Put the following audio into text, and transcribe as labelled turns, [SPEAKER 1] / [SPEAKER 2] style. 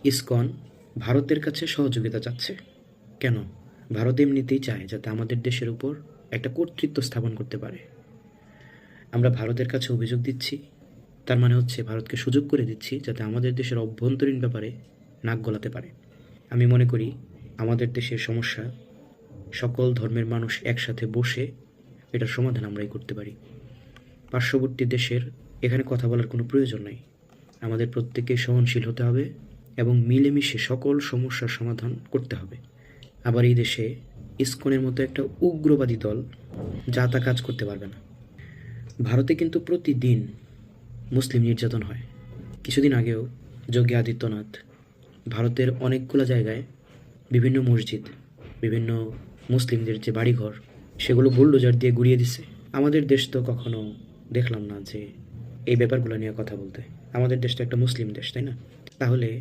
[SPEAKER 1] ISKCON ভারতের কাছে সহযোগিতা চাচ্ছে। কেন? ভারত এমনিতেই চায় যাতে আমাদের দেশের উপর একটা কর্তৃত্ব স্থাপন করতে পারে। আমরা ভারতের কাছে অভিযোগ দিচ্ছি, তার মানে হচ্ছে ভারতকে সুযোগ করে দিচ্ছি যাতে আমাদের দেশের অভ্যন্তরীণ ব্যাপারে নাক গলাতে পারে। আমি মনে করি আমাদের দেশের সমস্যা সকল ধর্মের মানুষ একসাথে বসে এটার সমাধান আমরাই করতে পারি। পার্শ্ববর্তী দেশের এখানে কথা বলার কোনো প্রয়োজন নাই। আমাদের প্রত্যেককে সহনশীল হতে হবে এবং মিলেমিশে সকল সমস্যার সমাধান করতে হবে। আবার এই দেশে ইসকনের মতো একটা উগ্রবাদী দল যা তা কাজ করতে পারবে না। ভারতে কিন্তু প্রতিদিন মুসলিম নির্যাতন হয়। কিছুদিন আগেও যোগী আদিত্যনাথ ভারতের অনেকগুলো জায়গায় বিভিন্ন মসজিদ, বিভিন্ন মুসলিমদের যে বাড়িঘর, সেগুলো বুলডোজার দিয়ে গুড়িয়ে দিছে। আমাদের দেশ তো কখনো দেখলাম না যে এই ব্যাপারগুলো নিয়ে কথা বলতে। আমাদের দেশ তো একটা মুসলিম দেশ, তাই না? তাহলে